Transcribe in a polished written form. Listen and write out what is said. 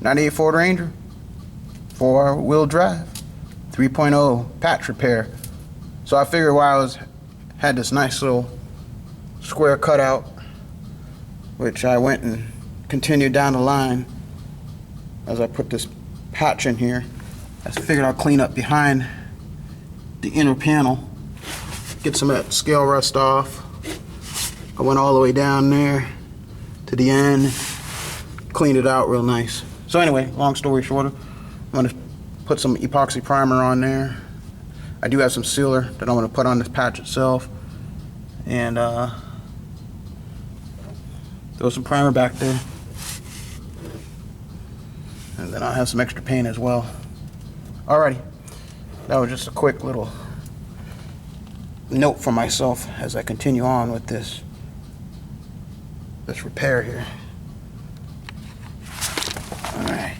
98 Ford Ranger, 4-wheel drive, 3.0 patch repair. So I figured while I had this nice little square cutout, which I went and continued down the line as I put this patch in here. I figured I'll clean up behind the inner panel, get some of that scale rust off. I went all the way down there to the end, cleaned it out real nice. So anyway, long story shorter, I'm going to put some epoxy primer on there. I do have some sealer that I'm going to put on this patch itself, and throw some primer back there, and then I'll have some extra paint as well. Alrighty, that was just a quick little note for myself as I continue on with this repair here. Alright.